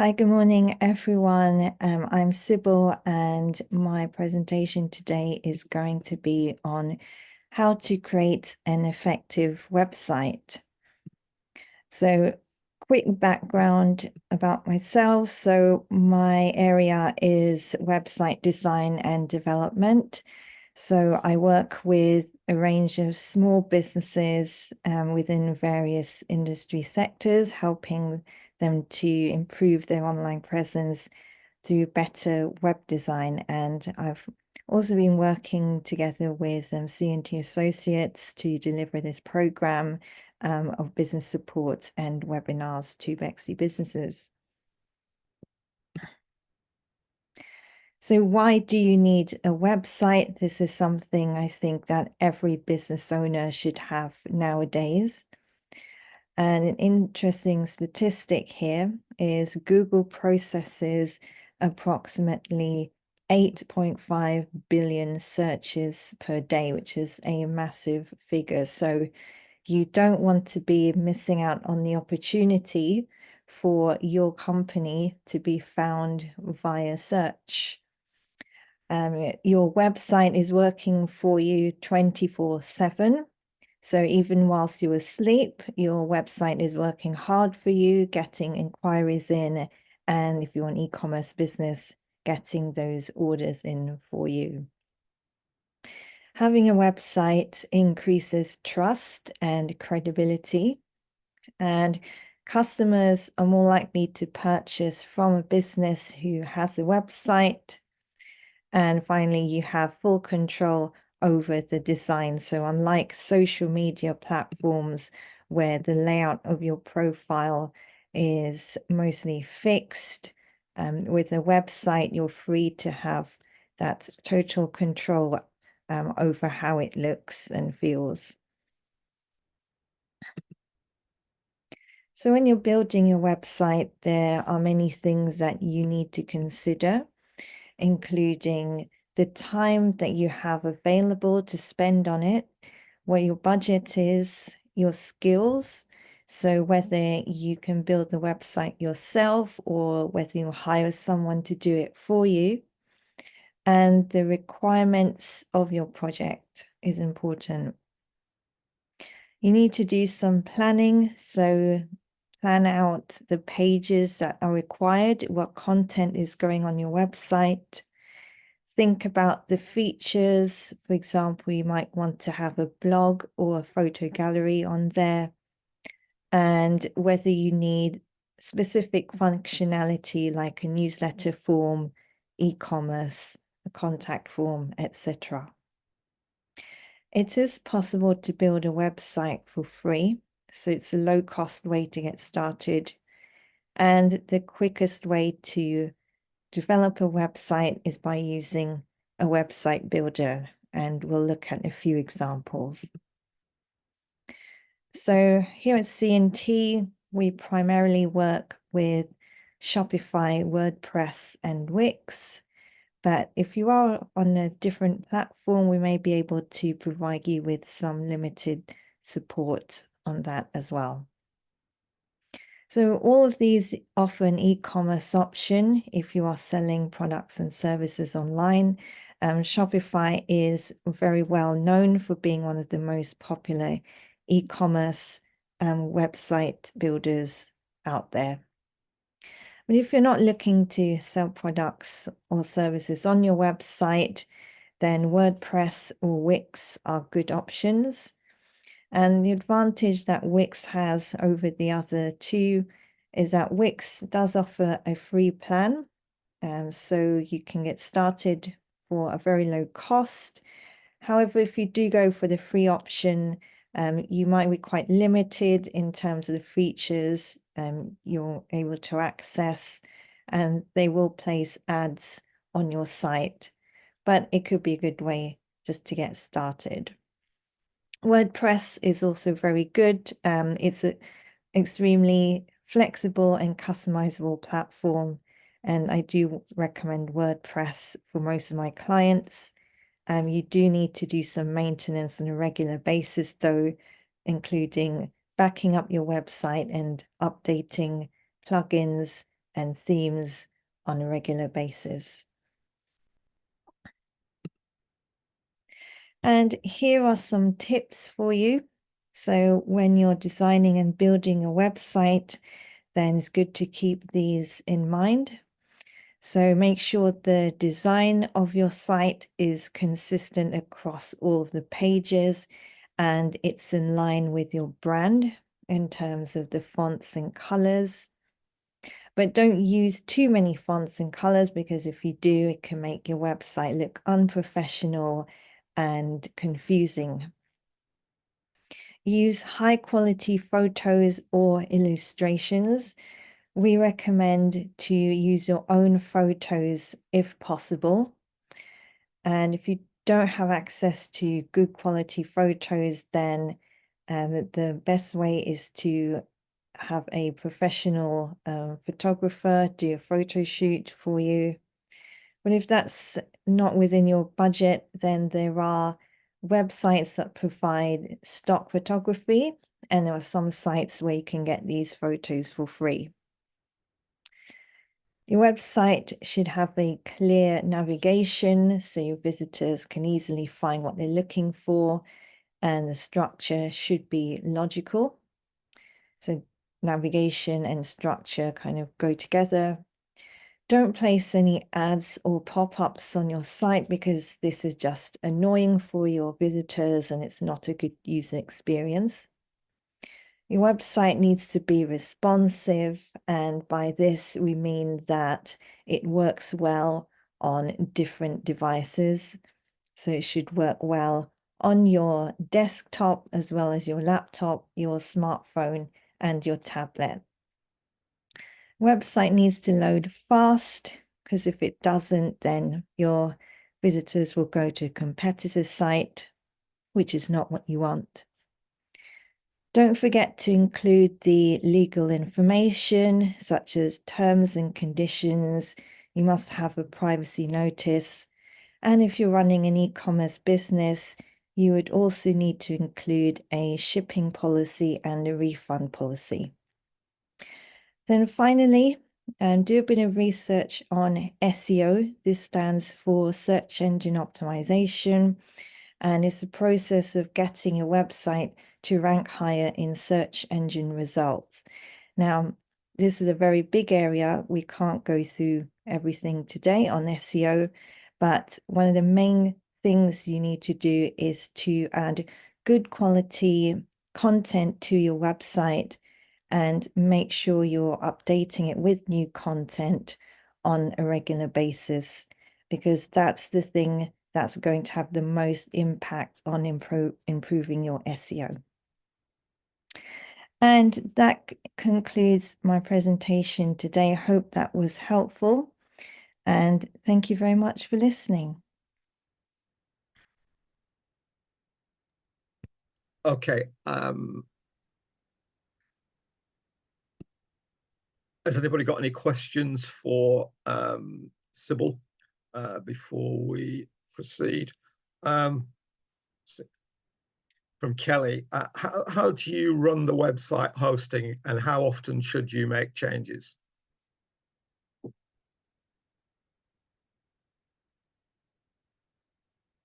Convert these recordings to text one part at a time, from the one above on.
Hi, good morning, everyone. I'm Sybil, and my presentation today is going to be on how to create an effective website. So, quick background about myself. So, my area is website design and development. So, I work with a range of small businesses within various industry sectors, helping them to improve their online presence through better web design. And I've also been working together with C&T Associates to deliver this program of business support and webinars to Bexley businesses. So why do you need a website? This is something I think that every business owner should have nowadays. And an interesting statistic here is Google processes approximately 8.5 billion searches per day, which is a massive figure. So you don't want to be missing out on the opportunity for your company to be found via search. Your website is working for you 24/7. So even whilst you're asleep, your website is working hard for you, getting inquiries in, and if you're an e-commerce business, getting those orders in for you. Having a website increases trust and credibility, and customers are more likely to purchase from a business who has a website. And finally, you have full control over the design. So unlike social media platforms where the layout of your profile is mostly fixed, with a website, you're free to have that total control over how it looks and feels. So when you're building your website, there are many things that you need to consider, including the time that you have available to spend on it, what your budget is, your skills. So whether you can build the website yourself or whether you hire someone to do it for you. And the requirements of your project is important. You need to do some planning. So plan out the pages that are required, what content is going on your website. Think about the features. For example, you might want to have a blog or a photo gallery on there, and whether you need specific functionality like a newsletter form, e-commerce, a contact form, etc. It is possible to build a website for free, so it's a low-cost way to get started, and the quickest way to develop a website is by using a website builder, and we'll look at a few examples. So here at C&T, we primarily work with Shopify, WordPress, and Wix. But if you are on a different platform, we may be able to provide you with some limited support on that as well. So all of these offer an e-commerce option if you are selling products and services online. Shopify is very well known for being one of the most popular e-commerce website builders out there. But if you're not looking to sell products or services on your website, then WordPress or Wix are good options. And the advantage that Wix has over the other two is that Wix does offer a free plan. So you can get started for a very low cost. However, if you do go for the free option, you might be quite limited in terms of the features you're able to access, and they will place ads on your site, but it could be a good way just to get started. WordPress is also very good. It's an extremely flexible and customizable platform, and I do recommend WordPress for most of my clients. You do need to do some maintenance on a regular basis, though, including backing up your website and updating plugins and themes on a regular basis. And here are some tips for you. So when you're designing and building a website, then it's good to keep these in mind. So make sure the design of your site is consistent across all of the pages and it's in line with your brand in terms of the fonts and colors. But don't use too many fonts and colors, because if you do, it can make your website look unprofessional and confusing. Use high quality photos or illustrations. We recommend to use your own photos if possible. And if you don't have access to good quality photos, then the best way is to have a professional photographer do a photo shoot for you. But if that's not within your budget, then there are websites that provide stock photography, and there are some sites where you can get these photos for free. Your website should have a clear navigation so your visitors can easily find what they're looking for, and the structure should be logical. So navigation and structure kind of go together. Don't place any ads or pop-ups on your site, because this is just annoying for your visitors and it's not a good user experience. Your website needs to be responsive, and by this we mean that it works well on different devices. So it should work well on your desktop as well as your laptop, your smartphone, and your tablet. Website needs to load fast, because if it doesn't, then your visitors will go to a competitor's site, which is not what you want. Don't forget to include the legal information, such as terms and conditions. You must have a privacy notice. And if you're running an e-commerce business, you would also need to include a shipping policy and a refund policy. Then finally, do a bit of research on SEO. This stands for search engine optimization, and it's the process of getting a website to rank higher in search engine results. Now, this is a very big area. We can't go through everything today on SEO, but one of the main things you need to do is to add good quality content to your website and make sure you're updating it with new content on a regular basis, because that's the thing that's going to have the most impact on improving your SEO. And that concludes my presentation today. I hope that was helpful, and thank you very much for listening. Okay. Has anybody got any questions for Sybil before we proceed? From Kelly, how do you run the website hosting, and how often should you make changes?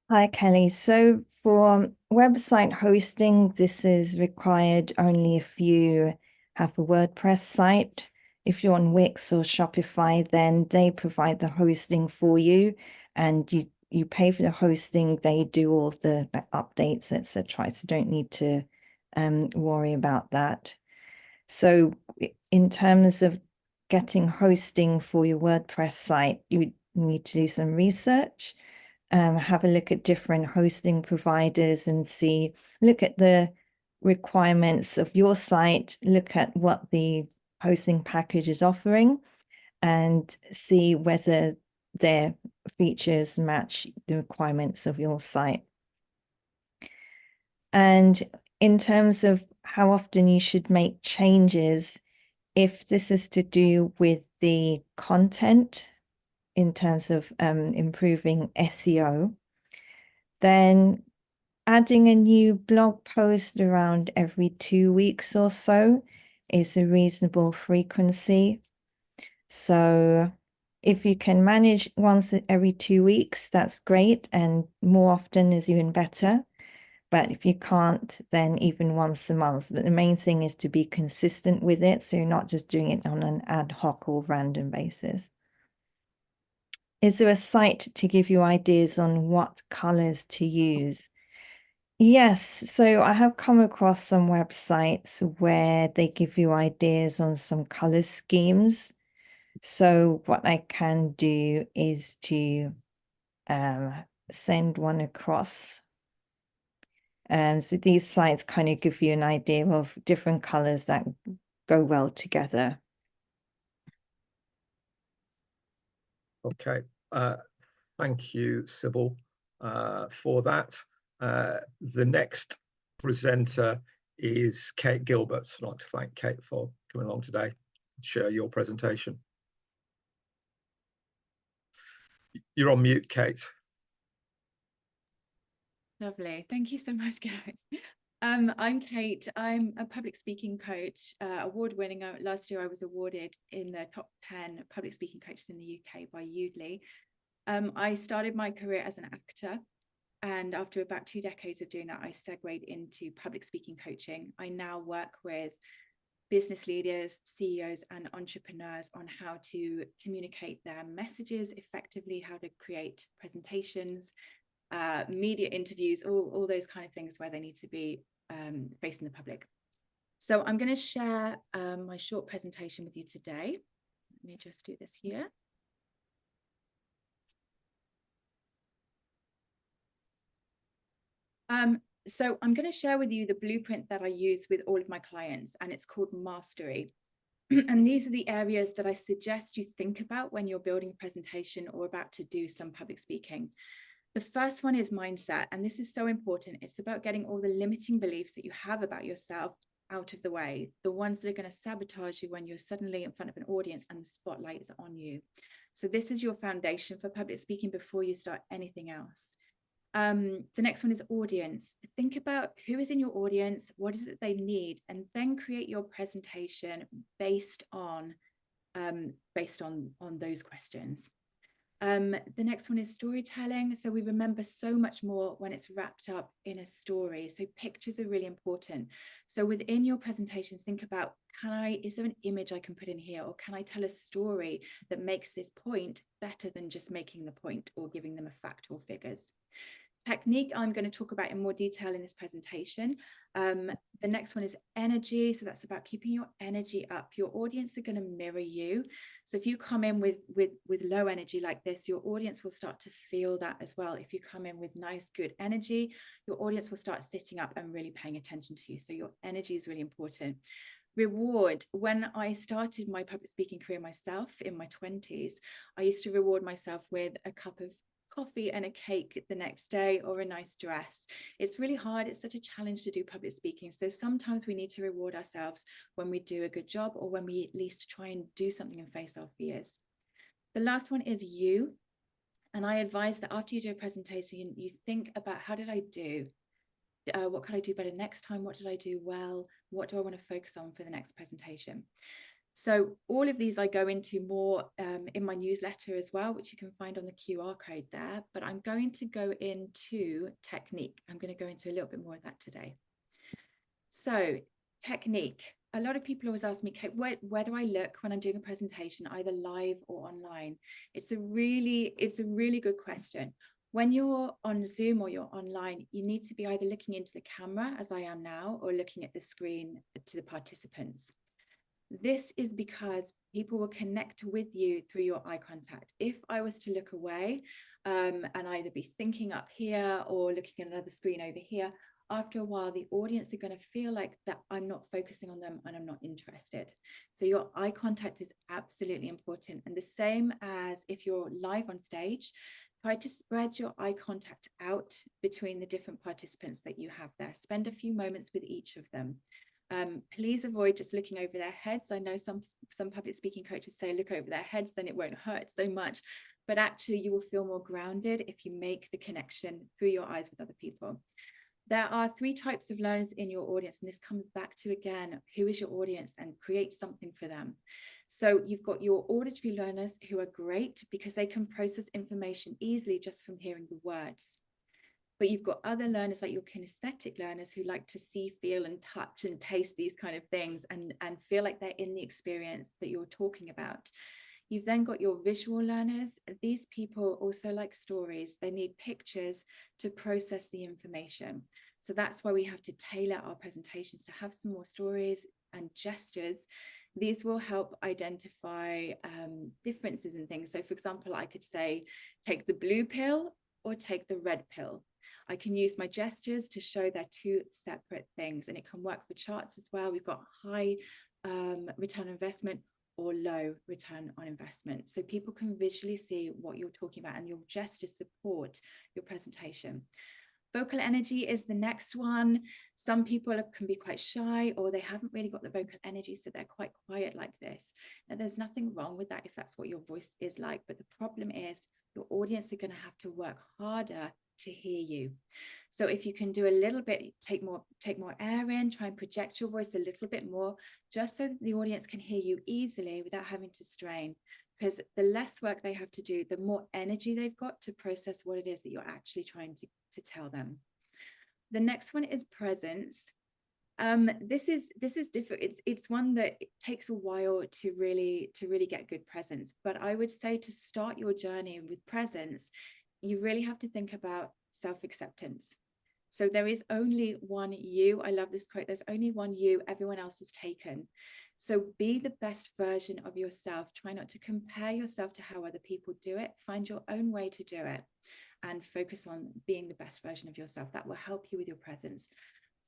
Hi, Kelly. So for website hosting, this is required only if you have a WordPress site. If you're on Wix or Shopify, then they provide the hosting for you, and you pay for the hosting. They do all the updates, etc. So don't need to worry about that. So in terms of getting hosting for your WordPress site, you need to do some research. Have a look at different hosting providers and look at the requirements of your site, look at what the hosting package is offering, and see whether their features match the requirements of your site. And in terms of how often you should make changes, if this is to do with the content in terms of improving SEO, then adding a new blog post around every 2 weeks or so is a reasonable frequency. So if you can manage once every 2 weeks, that's great. And more often is even better. But if you can't, then even once a month. But the main thing is to be consistent with it. So you're not just doing it on an ad hoc or random basis. Is there a site to give you ideas on what colors to use? Yes, so I have come across some websites where they give you ideas on some color schemes. So what I can do is to send one across. So these sites kind of give you an idea of different colors that go well together. Okay, thank you, Sybil, for that. The next presenter is Kate Gilbert. I'd like to thank Kate for coming along today and share your presentation. You're on mute, Kate. Lovely. Thank you so much, Gary. I'm Kate. I'm a public speaking coach, award-winning. Last year, I was awarded in the top 10 public speaking coaches in the UK by Udly. I started my career as an actor, and after about 2 decades of doing that, I segued into public speaking coaching. I now work with business leaders, CEOs, and entrepreneurs on how to communicate their messages effectively, how to create presentations, media interviews, all those kind of things where they need to be facing the public. So I'm going to share my short presentation with you today. Let me just do this here. So I'm going to share with you the blueprint that I use with all of my clients, and it's called Mastery. And these are the areas that I suggest you think about when you're building a presentation or about to do some public speaking. The first one is mindset, and this is so important. It's about getting all the limiting beliefs that you have about yourself out of the way, the ones that are going to sabotage you when you're suddenly in front of an audience and the spotlight is on you. So this is your foundation for public speaking before you start anything else. The next one is audience. Think about who is in your audience, what is it they need, and then create your presentation based on those questions. The next one is storytelling. So we remember so much more when it's wrapped up in a story. So pictures are really important. So within your presentations, think about, is there an image I can put in here? Or can I tell a story that makes this point better than just making the point or giving them a fact or figures? Technique I'm going to talk about in more detail in this presentation. The next one is energy. So that's about keeping your energy up. Your audience are going to mirror you. So if you come in with low energy like this, your audience will start to feel that as well. If you come in with nice, good energy, your audience will start sitting up and really paying attention to you. So your energy is really important. Reward. When I started my public speaking career myself in my 20s, I used to reward myself with a cup of coffee and a cake the next day, or a nice dress. It's really hard. It's such a challenge to do public speaking. So sometimes we need to reward ourselves when we do a good job, or when we at least try and do something and face our fears. The last one is you. And I advise that after you do a presentation, you think about, how did I do? What could I do better next time? What did I do well? What do I want to focus on for the next presentation? So all of these I go into more in my newsletter as well, which you can find on the QR code there. But I'm going to go into technique. I'm going to go into a little bit more of that today. So technique. A lot of people always ask me, Kate, where do I look when I'm doing a presentation, either live or online? It's a really good question. When you're on Zoom or you're online, you need to be either looking into the camera, as I am now, or looking at the screen to the participants. This is because people will connect with you through your eye contact. If I was to look away and either be thinking up here or looking at another screen over here, after a while, the audience are going to feel like that I'm not focusing on them and I'm not interested. So your eye contact is absolutely important. And the same as if you're live on stage, try to spread your eye contact out between the different participants that you have there. Spend a few moments with each of them. Please avoid just looking over their heads. I know some public speaking coaches say look over their heads, then it won't hurt so much. But actually, you will feel more grounded if you make the connection through your eyes with other people. There are 3 types of learners in your audience, and this comes back to, again, who is your audience, and create something for them. So you've got your auditory learners, who are great because they can process information easily just from hearing the words. But you've got other learners, like your kinesthetic learners, who like to see, feel and touch and taste these kind of things, and feel like they're in the experience that you're talking about. You've then got your visual learners. These people also like stories. They need pictures to process the information. So that's why we have to tailor our presentations to have some more stories and gestures. These will help identify differences in things. So for example, I could say, take the blue pill or take the red pill. I can use my gestures to show they're 2 separate things, and it can work for charts as well. We've got high return on investment or low return on investment. So people can visually see what you're talking about, and your gestures support your presentation. Vocal energy is the next one. Some people can be quite shy, or they haven't really got the vocal energy, so they're quite quiet like this. Now, there's nothing wrong with that if that's what your voice is like, but the problem is your audience are going to have to work harder to hear you. So if you can do a little bit, take more air in, try and project your voice a little bit more, just so the audience can hear you easily without having to strain. Because the less work they have to do, the more energy they've got to process what it is that you're actually trying to tell them. The next one is presence. This is different. It's one that it takes a while to really get good presence. But I would say, to start your journey with presence, you really have to think about self-acceptance. So there is only one you. I love this quote. There's only one you. Everyone else is taken. So be the best version of yourself. Try not to compare yourself to how other people do it. Find your own way to do it, and focus on being the best version of yourself. That will help you with your presence.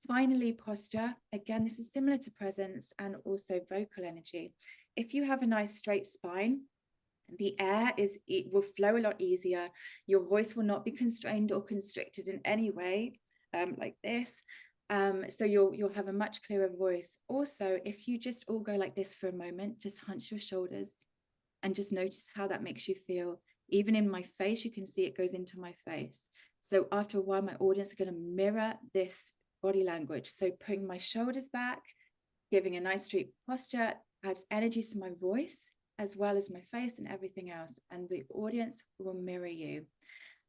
Finally, posture. Again, this is similar to presence and also vocal energy. If you have a nice straight spine, the air will flow a lot easier. Your voice will not be constrained or constricted in any way, like this. So you'll have a much clearer voice. Also, if you just all go like this for a moment, just hunch your shoulders and just notice how that makes you feel. Even in my face, you can see it goes into my face. So after a while, my audience are going to mirror this body language. So putting my shoulders back, giving a nice straight posture, adds energy to my voice, as well as my face and everything else, and the audience will mirror you.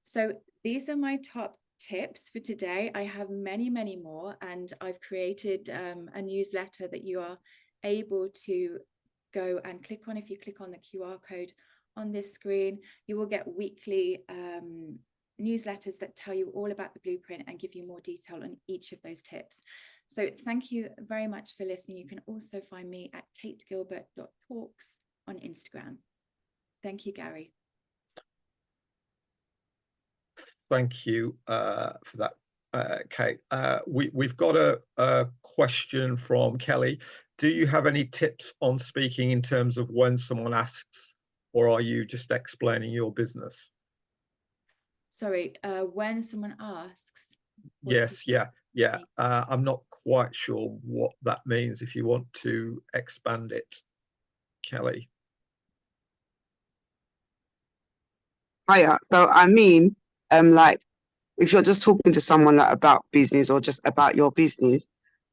So these are my top tips for today. I have many more, and I've created a newsletter that you are able to go and click on. If you click on the QR code on this screen, you will get weekly newsletters that tell you all about the blueprint and give you more detail on each of those tips. So thank you very much for listening. You can also find me at kategilbert.talks on Instagram. Thank you, Gary. Thank you for that, Kate. We've got a question from Kelly. Do you have any tips on speaking in terms of when someone asks, or are you just explaining your business? Sorry, when someone asks? Yes, yeah. I'm not quite sure what that means. If you want to expand it, Kelly. Hiya. So I mean, like, if you're just talking to someone like about business or just about your business,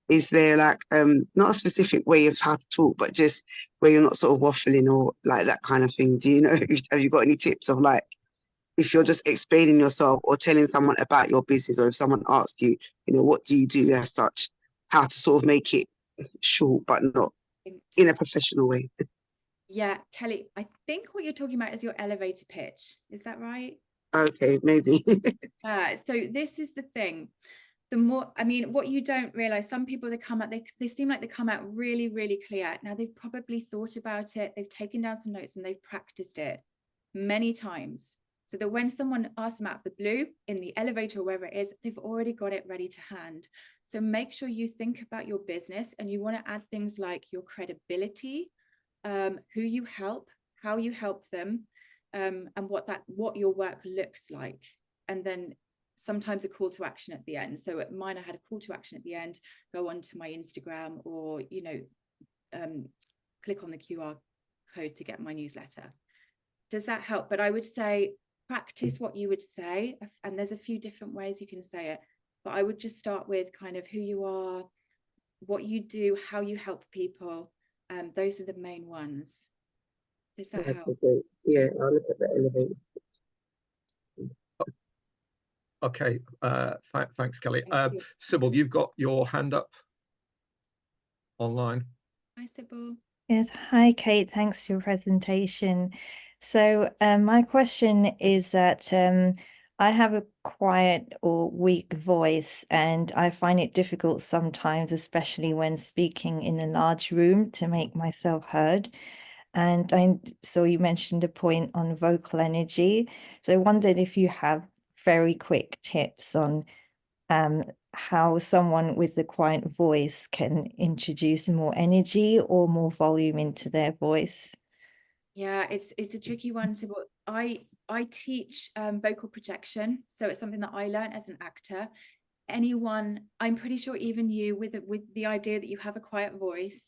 is there like not a specific way of how to talk, but just where you're not sort of waffling or like that kind of thing? Do you know? Have you got any tips of like, if you're just explaining yourself or telling someone about your business, or if someone asks you, you know, what do you do as such, how to sort of make it short but not in a professional way? Yeah, Kelly, I think what you're talking about is your elevator pitch. Is that right? Okay, maybe. So this is the thing. The more, I mean, what you don't realize, some people, they come out, they seem like they come out really clear. Now, they've probably thought about it, they've taken down some notes, and they've practiced it many times, so that when someone asks them out of the blue in the elevator or wherever it is, they've already got it ready to hand. So make sure you think about your business, and you want to add things like your credibility, who you help, how you help them, and what your work looks like, and then sometimes a call to action at the end. So at mine, I had a call to action at the end: go onto my Instagram, or click on the QR code to get my newsletter. Does that help? But I would say practice what you would say, and there's a few different ways you can say it. But I would just start with kind of who you are, what you do, how you help people. Those are the main ones. Does that That's help? great. Yeah, I'll look at the elevator. Okay, thanks, Kelly. Thank you. Sybil, you've got your hand up online. Hi, Sybil. Yes, hi Kate, thanks for your presentation. So my question is that I have a quiet or weak voice, and I find it difficult sometimes, especially when speaking in a large room, to make myself heard. And I saw you mentioned a point on vocal energy. So I wondered if you have very quick tips on how someone with a quiet voice can introduce more energy or more volume into their voice. Yeah, it's a tricky one, Sybil. I teach vocal projection, so it's something that I learned as an actor. Anyone, I'm pretty sure even you, with the idea that you have a quiet voice,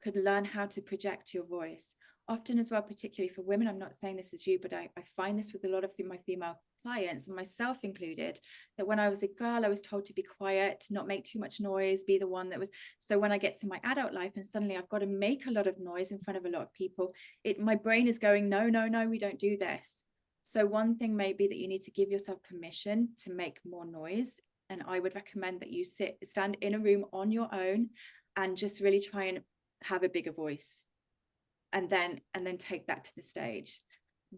could learn how to project your voice. Often as well, particularly for women, I'm not saying this is you, but I find this with a lot of my female clients, and myself included, that when I was a girl, I was told to be quiet, not make too much noise, be the one that was. So when I get to my adult life and suddenly I've got to make a lot of noise in front of a lot of people, my brain is going, no, no, no, we don't do this. So one thing may be that you need to give yourself permission to make more noise. And I would recommend that you stand in a room on your own and just really try and have a bigger voice, and then take that to the stage.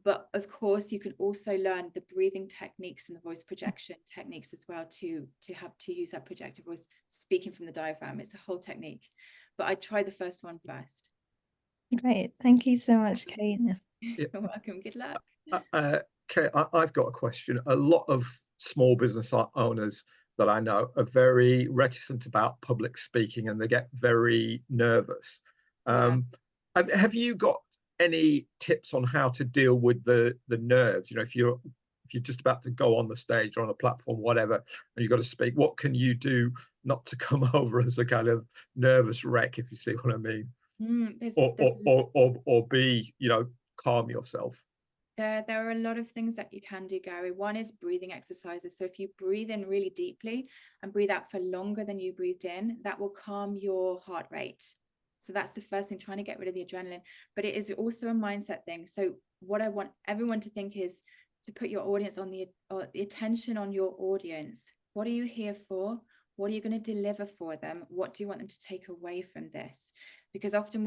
But of course, you can also learn the breathing techniques and the voice projection techniques as well to use that projected voice, speaking from the diaphragm. It's a whole technique, but I try the first one first. Great, thank you so much, Kate. You're welcome. Good luck. Kate, I've got a question. A lot of small business owners that I know are very reticent about public speaking, and they get very nervous. Yeah. Have you got any tips on how to deal with the nerves? You know, if you're just about to go on the stage or on a platform, whatever, and you've got to speak, what can you do not to come over as a kind of nervous wreck, if you see what I mean? Or be, you know, calm yourself. There are a lot of things that you can do, Gary. One is breathing exercises. So if you breathe in really deeply and breathe out for longer than you breathed in, that will calm your heart rate. So that's the first thing, trying to get rid of the adrenaline. But it is also a mindset thing. So what I want everyone to think is to put your audience on the attention on your audience. What are you here for? What are you going to deliver for them? What do you want them to take away from this? Because often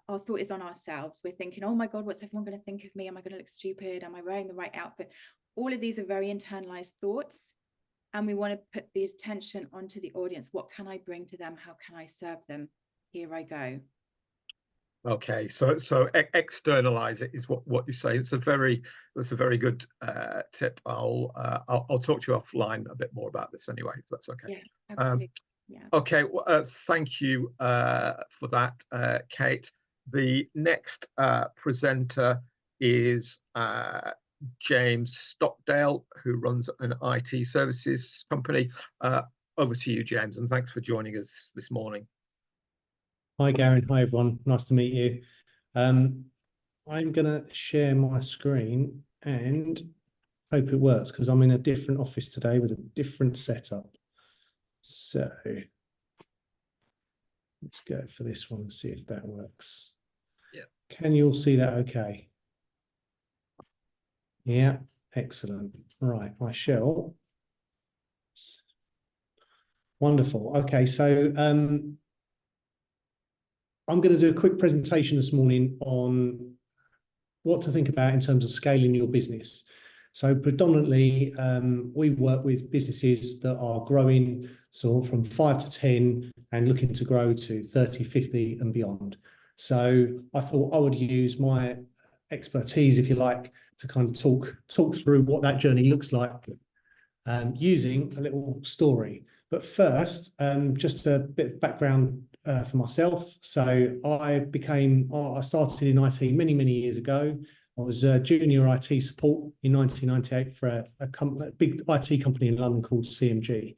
our thought is on ourselves. We're thinking, oh my God, what's everyone going to think of me? Am I going to look stupid? Am I wearing the right outfit? All of these are very internalized thoughts. And we want to put the attention onto the audience. What can I bring to them? How can I serve them? Here I go. Okay, so externalize it is what you say. That's a very good tip. I'll talk to you offline a bit more about this anyway, if that's okay. Yeah, absolutely. Yeah. Okay, thank you for that, Kate. The next presenter is James Stockdale, who runs an IT services company. Over to you, James, and thanks for joining us this morning. Hi, Garen. Hi, everyone. Nice to meet you. I'm going to share my screen and hope it works, because I'm in a different office today with a different setup. So let's go for this one and see if that works. Yeah. Can you all see that okay? Yeah, excellent. Right, I shall. Wonderful. Okay, so I'm going to do a quick presentation this morning on what to think about in terms of scaling your business. So predominantly, we work with businesses that are growing sort of from 5 to 10 and looking to grow to 30, 50 and beyond. So I thought I would use my expertise, if you like, to kind of talk through what that journey looks like, using a little story. But first, just a bit of background for myself. So I started in IT many years ago. I was a junior IT support in 1998 for a big IT company in London called CMG.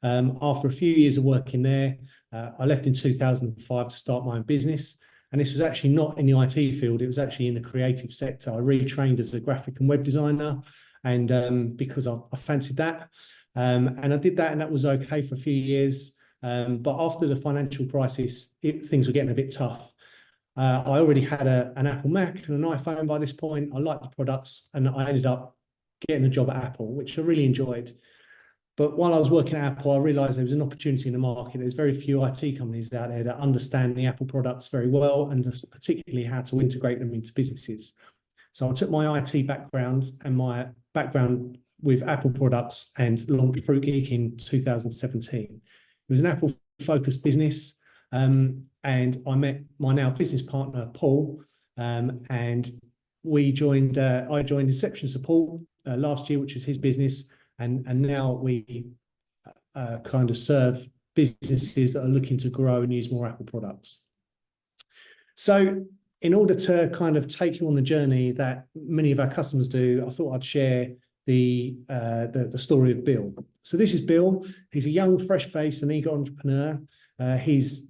After a few years of working there, I left in 2005 to start my own business. And this was actually not in the IT field, it was actually in the creative sector. I retrained as a graphic and web designer, and because I fancied that. And I did that, and that was okay for a few years. But after the financial crisis, things were getting a bit tough. I already had an Apple Mac and an iPhone by this point. I liked the products, and I ended up getting a job at Apple, which I really enjoyed. But while I was working at Apple, I realized there was an opportunity in the market. There's very few IT companies out there that understand the Apple products very well, and particularly how to integrate them into businesses. So I took my IT background and my background with Apple products and launched FruitGeek in 2017. It was an Apple-focused business, and I met my now business partner, Paul, and I joined Inception Support last year, which is his business, and now we kind of serve businesses that are looking to grow and use more Apple products. So in order to kind of take you on the journey that many of our customers do, I thought I'd share the story of Bill. So this is Bill. He's a young, fresh-faced and eager entrepreneur. He's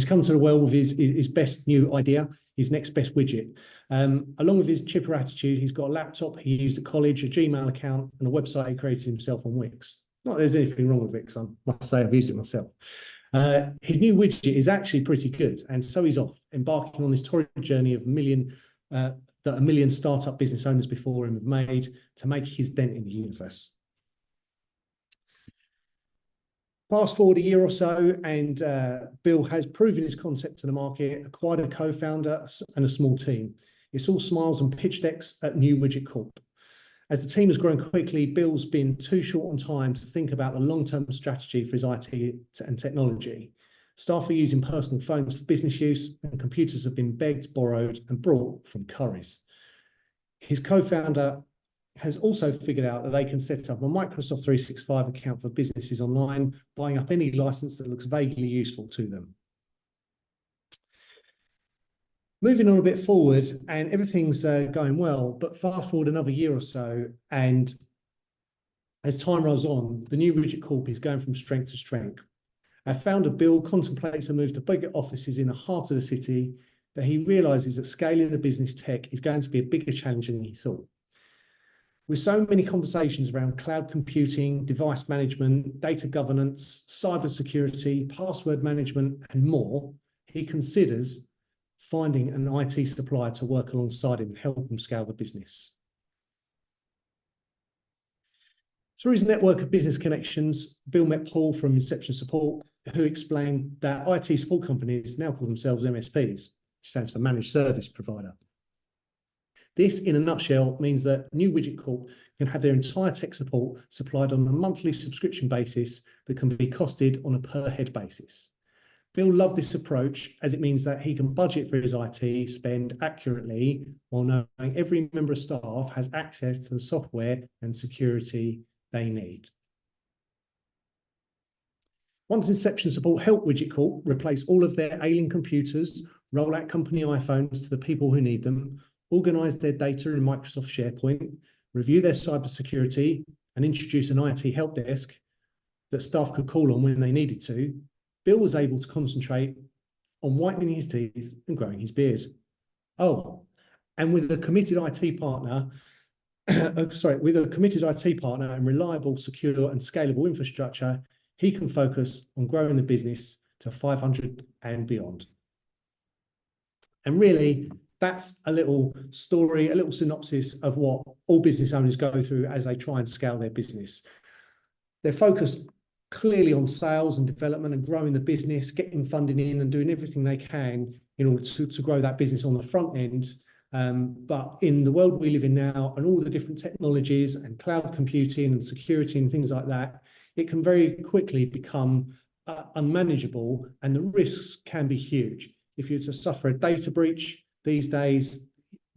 come to the world with his best new idea, his next best widget. Along with his chipper attitude, he's got a laptop he used at college, a Gmail account, and a website he created himself on Wix. Not that there's anything wrong with Wix, I must say I've used it myself. His new widget is actually pretty good, and so he's off, embarking on this torrid journey of that a million startup business owners before him have made to make his dent in the universe. Fast forward a year or so, and Bill has proven his concept to the market, acquired a co-founder and a small team. It's all smiles and pitch decks at New Widget Corp. As the team has grown quickly, Bill's been too short on time to think about the long-term strategy for his IT and technology. Staff are using personal phones for business use, and computers have been begged, borrowed, and brought from Currys. His co-founder has also figured out that they can set up a Microsoft 365 account for businesses online, buying up any license that looks vaguely useful to them. Moving on a bit forward, and everything's going well, but fast forward another year or so, and as time rolls on, the New Widget Corp is going from strength to strength. Our founder, Bill, contemplates a move to bigger offices in the heart of the city, but he realizes that scaling the business tech is going to be a bigger challenge than he thought. With so many conversations around cloud computing, device management, data governance, cybersecurity, password management, and more, he considers finding an IT supplier to work alongside him and help him scale the business. Through his network of business connections, Bill met Paul from Inception Support, who explained that IT support companies now call themselves MSPs, which stands for Managed Service Provider. This, in a nutshell, means that New Widget Corp can have their entire tech support supplied on a monthly subscription basis that can be costed on a per-head basis. Bill loved this approach as it means that he can budget for his IT spend accurately while knowing every member of staff has access to the software and security they need. Once Inception Support helped Widget Corp replace all of their ailing computers, roll out company iPhones to the people who need them, organize their data in Microsoft SharePoint, review their cybersecurity, and introduce an IT help desk that staff could call on when they needed to, Bill was able to concentrate on whitening his teeth and growing his beard. Oh, and with a committed IT partner, with a committed IT partner and reliable, secure, and scalable infrastructure, he can focus on growing the business to 500 and beyond. And really, that's a little story, a little synopsis of what all business owners go through as they try and scale their business. They're focused clearly on sales and development and growing the business, getting funding in and doing everything they can in order to grow that business on the front end. But in the world we live in now and all the different technologies and cloud computing and security and things like that, it can very quickly become unmanageable, and the risks can be huge. If you're to suffer a data breach these days,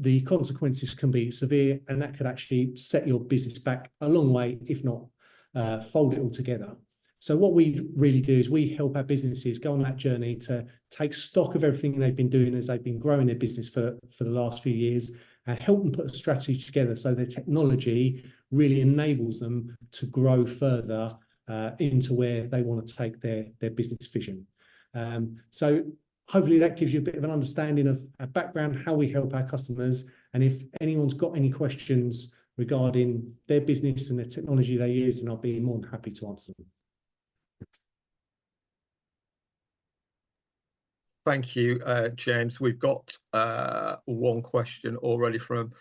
the consequences can be severe, and that could actually set your business back a long way, if not fold it all together. So what we really do is we help our businesses go on that journey to take stock of everything they've been doing as they've been growing their business for the last few years, and help them put a strategy together so their technology really enables them to grow further into where they want to take their business vision. So hopefully that gives you a bit of an understanding of our background, how we help our customers, and if anyone's got any questions regarding their business and the technology they use, and I'll be more than happy to answer them. Thank you, James. We've got one question already from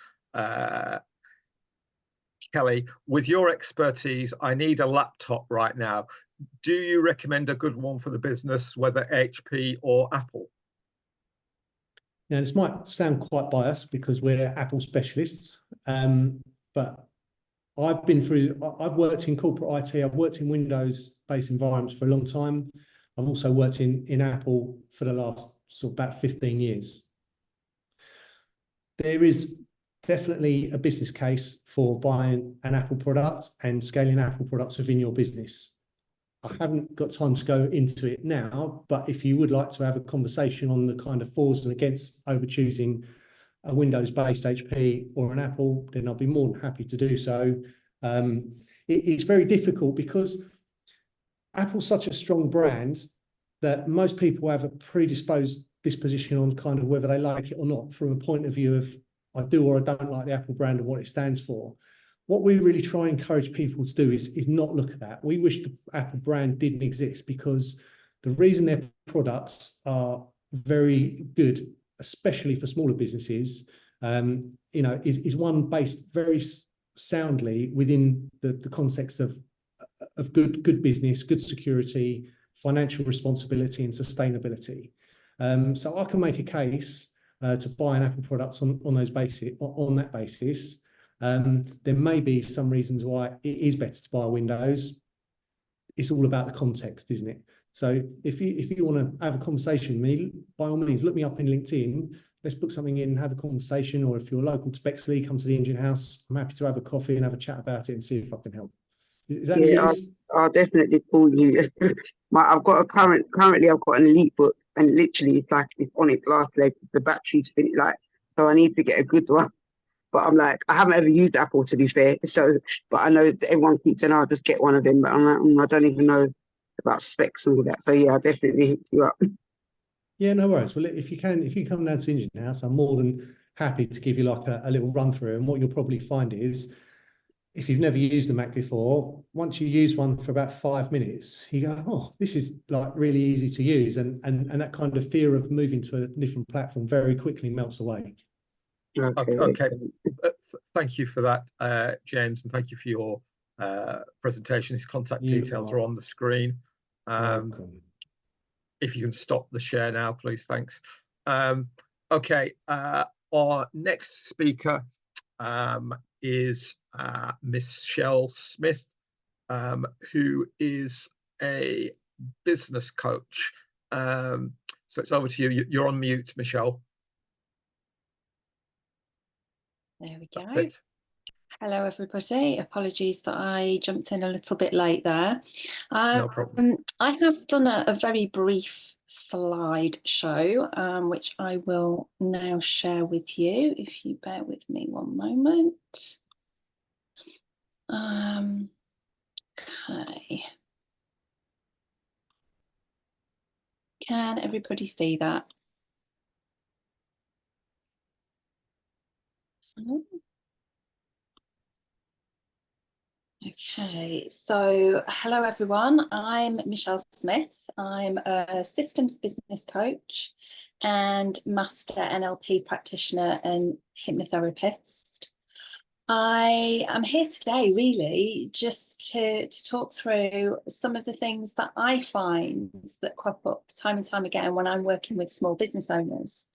Kelly. With your expertise, I need a laptop right now. Do you recommend a good one for the business, whether HP or Apple? Now, this might sound quite biased because we're Apple specialists, but I've worked in corporate IT, I've worked in Windows-based environments for a long time. I've also worked in Apple for the last sort of about 15 years. There is definitely a business case for buying an Apple product and scaling Apple products within your business. I haven't got time to go into it now, but if you would like to have a conversation on the kind of fors and against over choosing a Windows-based HP or an Apple, then I'll be more than happy to do so. It's very difficult because Apple's such a strong brand that most people have a predisposed disposition on kind of whether they like it or not from a point of view of I do or I don't like the Apple brand and what it stands for. What we really try and encourage people to do is not look at that. We wish the Apple brand didn't exist because the reason their products are very good, especially for smaller businesses, is one based very soundly within the context of good business, good security, financial responsibility, and sustainability. So I can make a case to buy an Apple product on that basis. There may be some reasons why it is better to buy Windows. It's all about the context, isn't it? So if you want to have a conversation with me, by all means, look me up in LinkedIn. Let's book something in and have a conversation. Or if you're local to Bexley, come to the Engine House. I'm happy to have a coffee and have a chat about it and see if I can help. Is that news? I'll definitely call you. I've got currently I've got an Elite book, and literally it's like it's on its last leg. The battery's finished, so I need to get a good one. But I'm like, I haven't ever used Apple, to be fair. So, but I know that everyone keeps saying, I'll just get one of them. But I'm like, I don't even know about specs and all that. So yeah, I'll definitely hit you up. Yeah, no worries. Well, if you come down to Engine House, I'm more than happy to give you like a little run through. And what you'll probably find is, if you've never used a Mac before, once you use one for about 5 minutes, you go, oh, this is like really easy to use. And that kind of fear of moving to a different platform very quickly melts away. Okay. Thank you for that, James, and thank you for your presentation. His contact details are on the screen. If you can stop the share now, please. Thanks. Okay. Our next speaker is Michelle Smith, who is a business coach. So it's over to you. You're on mute, Michelle. There we go. Hello, everybody. Apologies that I jumped in a little bit late there. No problem. I have done a very brief slideshow, which I will now share with you, if you bear with me one moment. Okay. Can everybody see that? Okay, so hello everyone, I'm Michelle Smith. I'm a systems business coach and master NLP practitioner and hypnotherapist. I am here today really just to talk through some of the things that I find that crop up time and time again when I'm working with small business owners.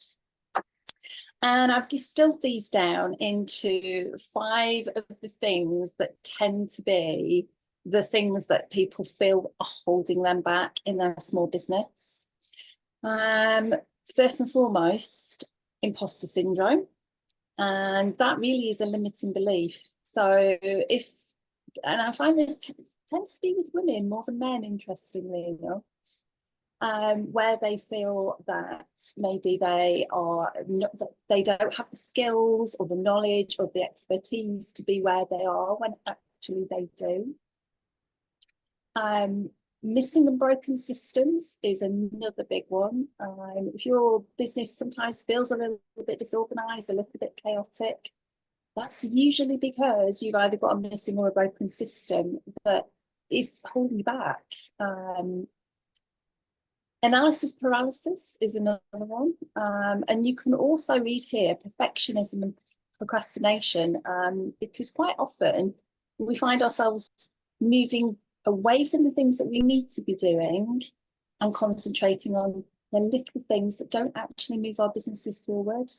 And I've distilled these down into 5 of the things that tend to be the things that people feel are holding them back in their small business. First and foremost, imposter syndrome. And that really is a limiting belief. So and I find this tends to be with women more than men, interestingly enough. Where they feel that maybe they don't have the skills or the knowledge or the expertise to be where they are when actually they do. Missing and broken systems is another big one. If your business sometimes feels a little bit disorganized, a little bit chaotic, That's usually because you've either got a missing or a broken system that is holding you back. Analysis paralysis is another one. And you can also read here perfectionism and procrastination, because quite often we find ourselves moving away from the things that we need to be doing and concentrating on the little things that don't actually move our businesses forward.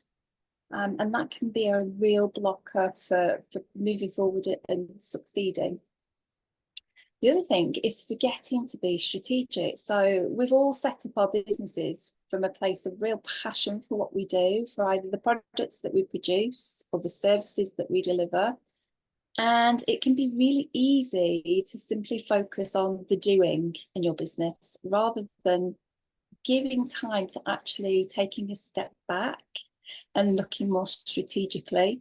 And that can be a real blocker for moving forward and succeeding. The other thing is forgetting to be strategic. So we've all set up our businesses from a place of real passion for what we do, for either the products that we produce or the services that we deliver. And it can be really easy to simply focus on the doing in your business rather than giving time to actually taking a step back and looking more strategically.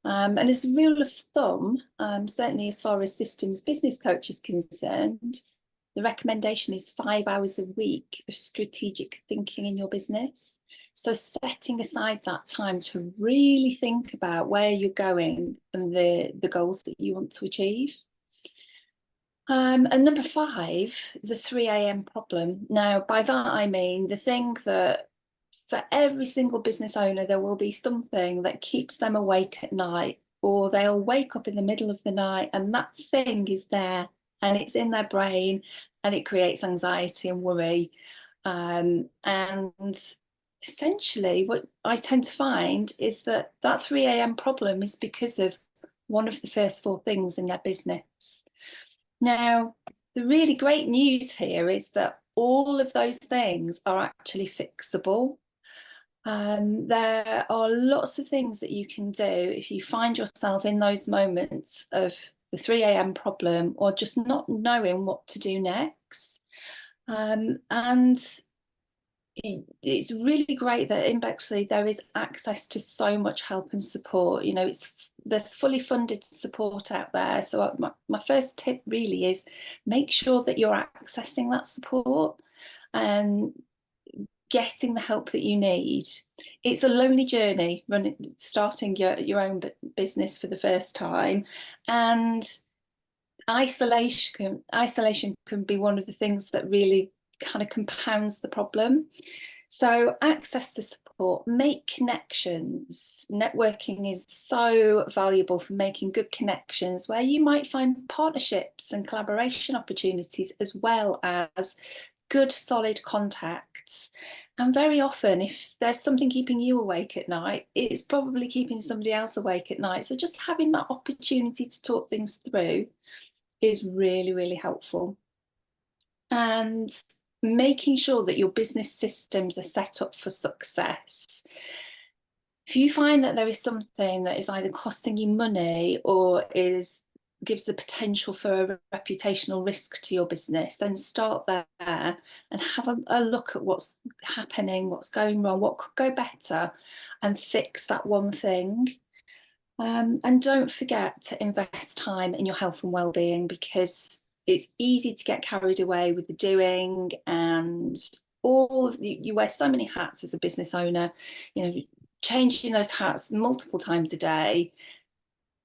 And as a rule of thumb, certainly as far as systems business coach is concerned, the recommendation is 5 hours a week of strategic thinking in your business. So setting aside that time to really think about where you're going and the goals that you want to achieve. And number 5, the 3 a.m. problem. Now, by that I mean the thing that for every single business owner, there will be something that keeps them awake at night, or they'll wake up in the middle of the night and that thing is there and it's in their brain and it creates anxiety and worry. And essentially what I tend to find is that 3 a.m. problem is because of one of the first 4 things in their business. Now, the really great news here is that all of those things are actually fixable. There are lots of things that you can do if you find yourself in those moments of the 3 a.m. problem or just not knowing what to do next. And it's really great that in Bexley there is access to so much help and support. You know, there's fully funded support out there. So my first tip really is make sure that you're accessing that support and getting the help that you need. It's a lonely journey starting your own business for the first time, and isolation can be one of the things that really kind of compounds the problem. So access the support, make connections. Networking is so valuable for making good connections where you might find partnerships and collaboration opportunities, as well as good solid contacts. And very often if there's something keeping you awake at night, it's probably keeping somebody else awake at night. So just having that opportunity to talk things through is really, really helpful. And making sure that your business systems are set up for success. If you find that there is something that is either costing you money or gives the potential for a reputational risk to your business, then start there and have a look at what's happening, what's going wrong, what could go better, and fix that one thing. And don't forget to invest time in your health and well-being, because it's easy to get carried away with the doing, and you wear so many hats as a business owner, you know, changing those hats multiple times a day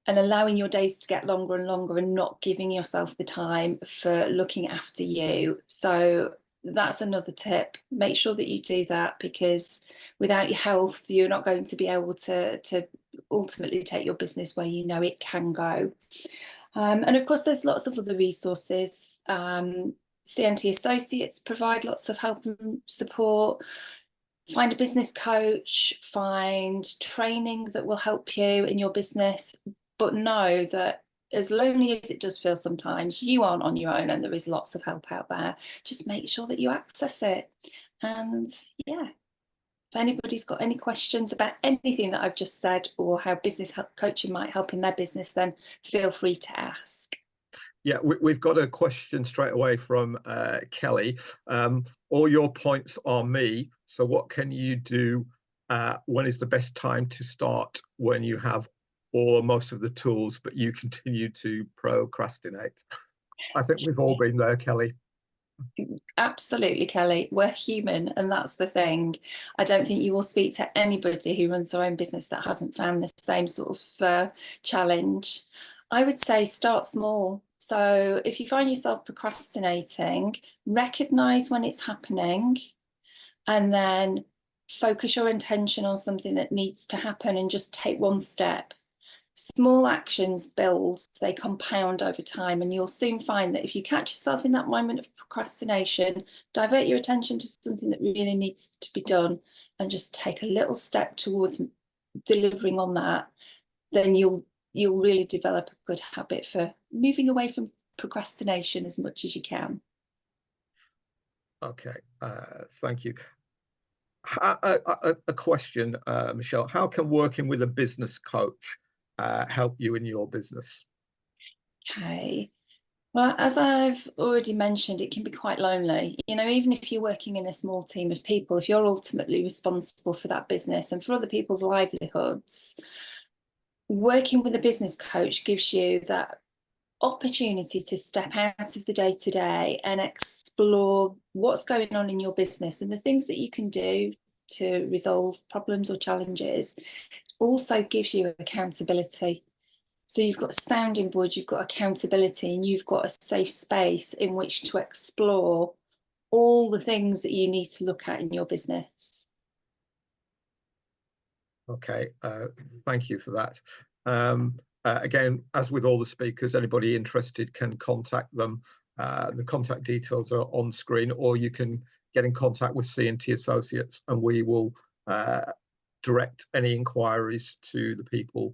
and allowing your days to get longer and longer and not giving yourself the time for looking after you. So that's another tip. Make sure that you do that, because without your health, you're not going to be able to ultimately take your business where you know it can go. And of course, there's lots of other resources. CNT Associates provide lots of help and support. Find a business coach, find training that will help you in your business, but know that as lonely as it does feel sometimes, you aren't on your own and there is lots of help out there. Just make sure that you access it. And yeah, if anybody's got any questions about anything that I've just said or how business coaching might help in their business, then feel free to ask. Yeah, we've got a question straight away from Kelly. All your points are me. So what can you do? When is the best time to start when you have all or most of the tools, but you continue to procrastinate? I think we've all been there, Kelly. Absolutely, Kelly. We're human, and that's the thing. I don't think you will speak to anybody who runs their own business that hasn't found the same sort of challenge. I would say start small. So if you find yourself procrastinating, recognize when it's happening, and then focus your intention on something that needs to happen and just take one step. Small actions build, they compound over time, and you'll soon find that if you catch yourself in that moment of procrastination, divert your attention to something that really needs to be done and just take a little step towards delivering on that, then you'll really develop a good habit for moving away from procrastination as much as you can. Okay, thank you. A question, Michelle, how can working with a business coach help you in your business? Okay. Well, as I've already mentioned, it can be quite lonely. You know, even if you're working in a small team of people, if you're ultimately responsible for that business and for other people's livelihoods, working with a business coach gives you that opportunity to step out of the day-to-day and explore what's going on in your business and the things that you can do to resolve problems or challenges. Also gives you accountability. So you've got a sounding board, you've got accountability, and you've got a safe space in which to explore all the things that you need to look at in your business. Okay, thank you for that. Again, as with all the speakers, anybody interested can contact them. The contact details are on screen, or you can get in contact with C&T Associates, and we will direct any inquiries to the people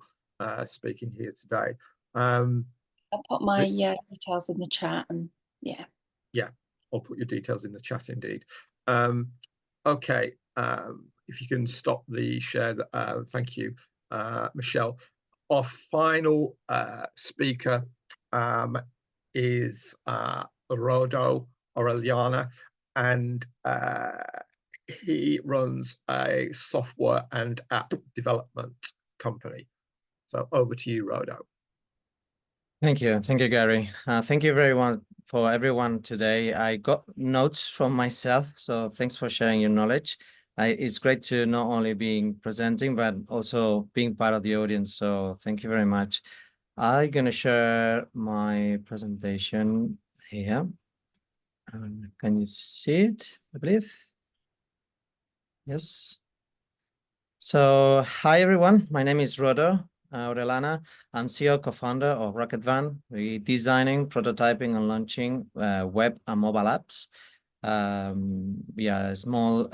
speaking here today. I'll put my details in the chat, and yeah, I'll put your details in the chat indeed. Okay, if you can stop the share, thank you, Michelle. Our final speaker is Rodo Orellana, and he runs a software and app development company. So over to you, Rodo. Thank you, Gary. Thank you for everyone today. I got notes from myself, so thanks for sharing your knowledge. It's great to not only being presenting, but also being part of the audience. So thank you very much. I'm going to share my presentation here. Can you see it, I believe? Yes. So hi, everyone. My name is Rodo Orellana. I'm CEO, co-founder of Rocketvan. We're designing, prototyping, and launching web and mobile apps. We are a small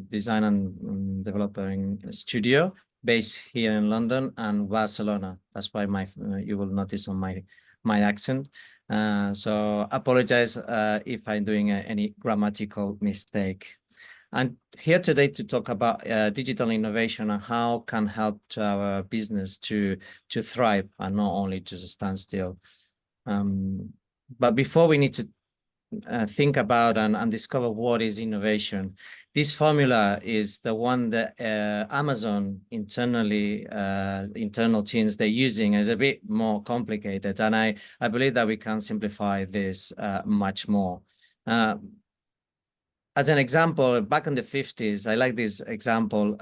design and developing studio based here in London and Barcelona. That's why you will notice on my accent. So apologize if I'm doing any grammatical mistake. I'm here today to talk about digital innovation and how can help to our business to thrive and not only to stand still. But before we need to think about and discover what is innovation, this formula is the one that Amazon internal teams they're using is a bit more complicated, and I believe that we can simplify this much more. As an example, back in the 50s, I like this example.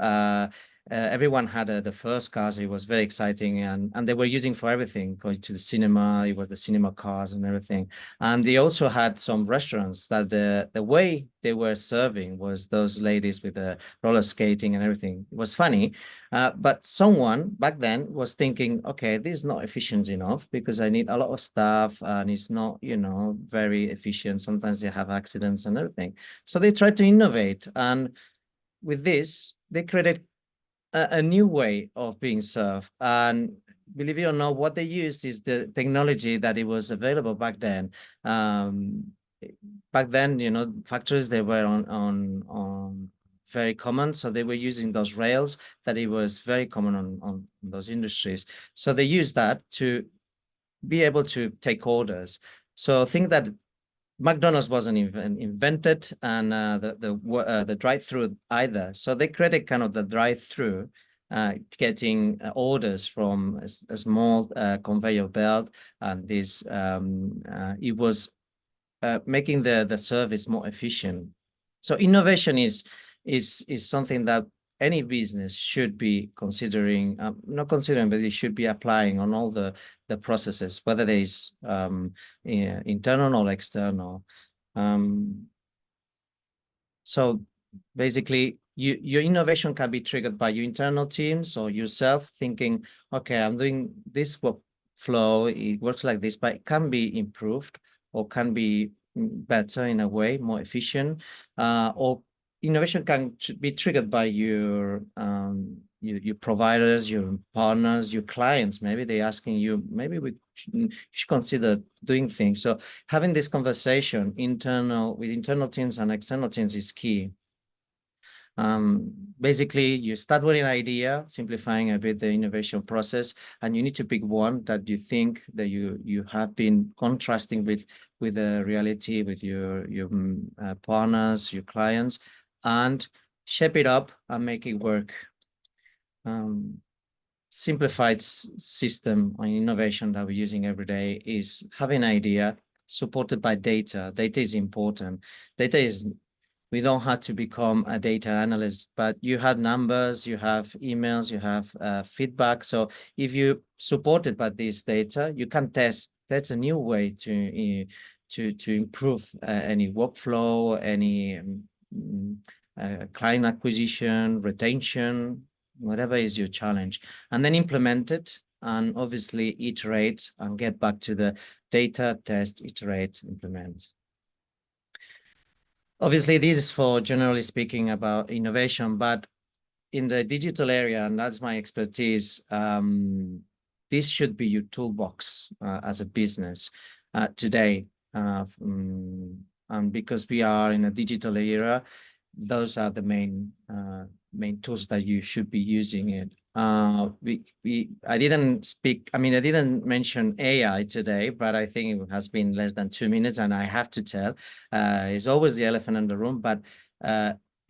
Everyone had the first cars. It was very exciting, and they were using for everything, going to the cinema. It was the cinema cars and everything. And they also had some restaurants that the way they were serving was those ladies with the roller skating and everything. It was funny, but someone back then was thinking, okay, this is not efficient enough because I need a lot of staff and it's not, very efficient. Sometimes they have accidents and everything. So they tried to innovate, and with this, they created a new way of being served. And believe it or not, what they used is the technology that it was available back then. Back then, factories, they were on very common. So they were using those rails that it was very common on those industries. So they used that to be able to take orders. So think that McDonald's wasn't even invented, and the drive-through either. So they created kind of the drive-through, getting orders from a small conveyor belt, and this it was making the service more efficient. So innovation is something that any business should be considering, not considering, but it should be applying on all the processes, whether there is internal or external. So basically, your innovation can be triggered by your internal teams or yourself thinking, okay, I'm doing this workflow, it works like this, but it can be improved or can be better in a way, more efficient, or innovation can be triggered by your providers, your partners, your clients. Maybe they're asking you, maybe we should consider doing things. So having this conversation with internal teams and external teams is key. Basically, you start with an idea, simplifying a bit the innovation process, and you need to pick one that you think that you have been contrasting with the reality, with your partners, your clients, and shape it up and make it work. Simplified system on innovation that we're using every day is having an idea supported by data. Data is important. We don't have to become a data analyst, but you have numbers, you have emails, you have feedback. So if you supported by this data, you can test. That's a new way to improve any workflow, any client acquisition, retention, whatever is your challenge, and then implement it, and obviously iterate and get back to the data, test, iterate, implement. Obviously, this is for generally speaking about innovation, but in the digital area, and that's my expertise, this should be your toolbox as a business today. And because we are in a digital era, those are the main tools that you should be using it. I didn't mention AI today, but I think it has been less than 2 minutes, and I have to tell, it's always the elephant in the room, but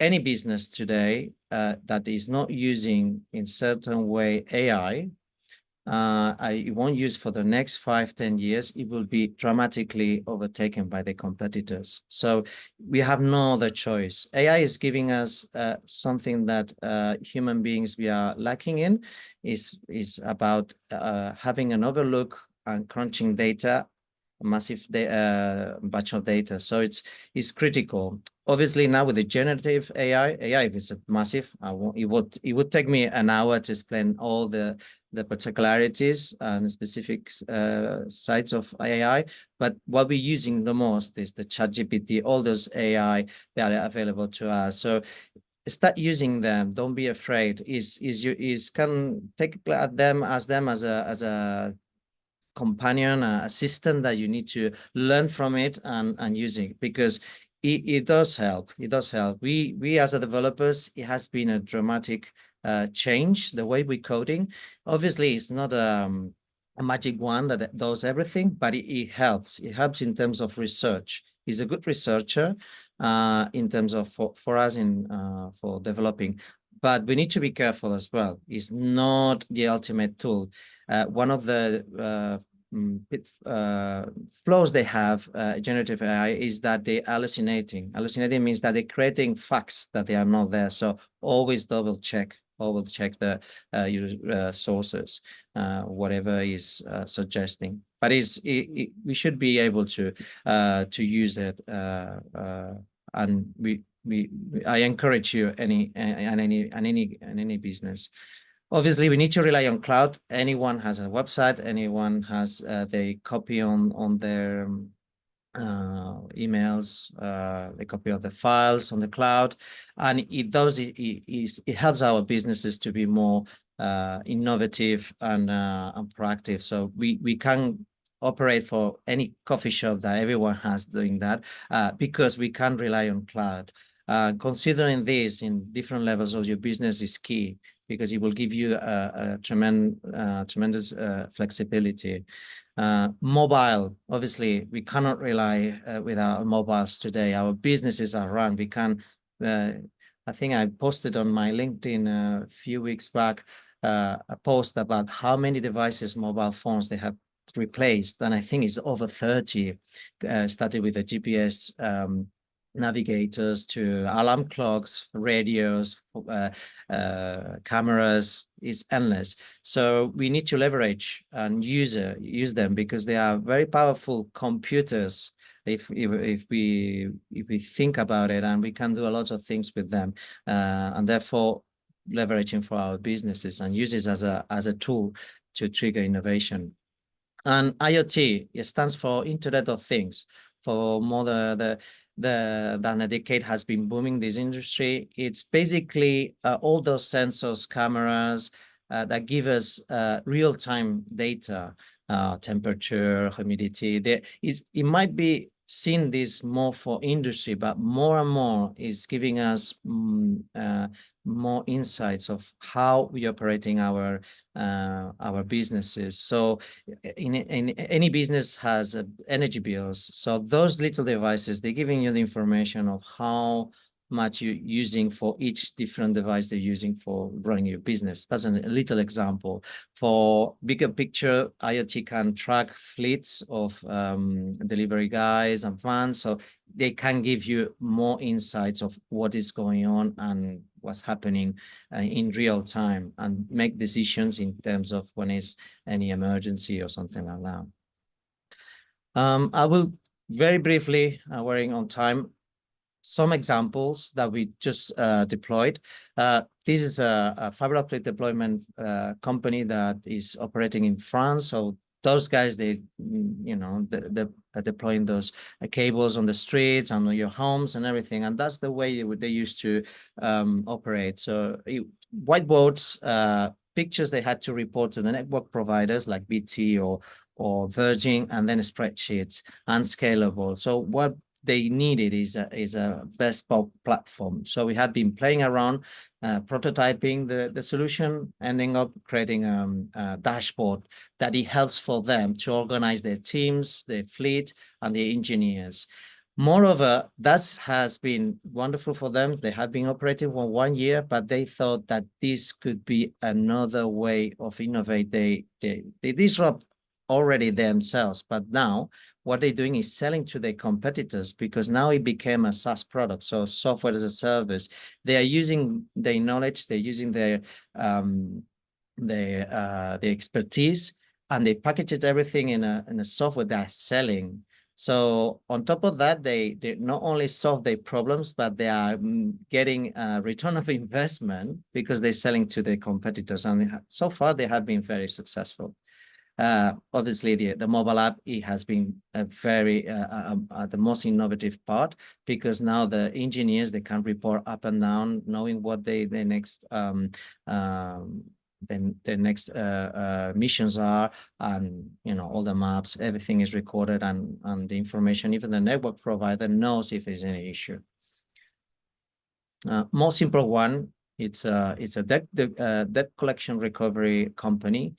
any business today that is not using in certain way AI, it won't use for the next 5-10 years, it will be dramatically overtaken by the competitors. So we have no other choice. AI is giving us something that human beings we are lacking in, is about having an overlook and crunching data, a massive batch of data. So it's critical. Obviously, now with the generative AI is massive. It would take me an hour to explain all the particularities and specific sides of AI. But what we're using the most is the ChatGPT, all those AI that are available to us. So start using them. Don't be afraid. Can take them as a companion, assistant that you need to learn from it and using it, because it does help. It does help. We as a developers, it has been a dramatic change the way we're coding. Obviously, it's not a magic wand that does everything, but it helps. It helps in terms of research. He's a good researcher in terms of for us for developing. But we need to be careful as well. It's not the ultimate tool. One of the flaws they have, generative AI, is that they're hallucinating. Hallucinating means that they're creating facts that they are not there. So always double check your sources, whatever is suggesting. But we should be able to use it, and I encourage you any business. Obviously, we need to rely on cloud. Anyone has a website, anyone has they copy on their emails, they copy of the files on the cloud, and it helps our businesses to be more innovative and proactive. So we can operate for any coffee shop that everyone has doing that, because we can rely on cloud. Considering this in different levels of your business is key, because it will give you a tremendous flexibility. Mobile, obviously, we cannot rely with our mobiles today. Our businesses are run. We can, I think I posted on my LinkedIn a few weeks back a post about how many devices, mobile phones they have replaced, and I think it's over 30, started with the GPS navigators to alarm clocks, radios, cameras. Is endless. So we need to leverage and use them, because they are very powerful computers if we think about it, and we can do a lot of things with them, and therefore leveraging for our businesses and use it as a tool to trigger innovation. And IoT, it stands for Internet of Things. For more than a decade has been booming this industry. It's basically all those sensors, cameras that give us real-time data, temperature, humidity. It might be seen this more for industry, but more and more is giving us more insights of how we operating our businesses. So in any business has energy bills. So those little devices, they're giving you the information of how much you're using for each different device they're using for running your business. That's a little example. For bigger picture, IoT can track fleets of delivery guys and vans, so they can give you more insights of what is going on and what's happening in real time, and make decisions in terms of when is any emergency or something like that. I will very briefly, wearing on time, some examples that we just deployed. This is a fiber optic deployment company that is operating in France. So those guys, they are deploying those cables on the streets and on your homes and everything. And that's the way they used to operate. So whiteboards, pictures they had to report to the network providers like BT or Virgin, and then spreadsheets, unscalable. So what they needed is a bespoke platform. So we had been playing around, prototyping the solution, ending up creating a dashboard that it helps for them to organize their teams, their fleet, and their engineers. Moreover, that has been wonderful for them. They have been operating for 1 year, but they thought that this could be another way of innovate. They disrupt already themselves, but now what they're doing is selling to their competitors, because now it became a SaaS product, so software as a service. They are using their knowledge, they're using their expertise, and they package everything in a software they're selling. So on top of that, they not only solve their problems, but they are getting a return of investment because they're selling to their competitors, and so far they have been very successful. Obviously, the mobile app, it has been a very the most innovative part, because now the engineers, they can report up and down, knowing what the next missions are, and all the maps, everything is recorded, and the information, even the network provider knows if there's any issue. More simple one, it's a debt collection recovery company.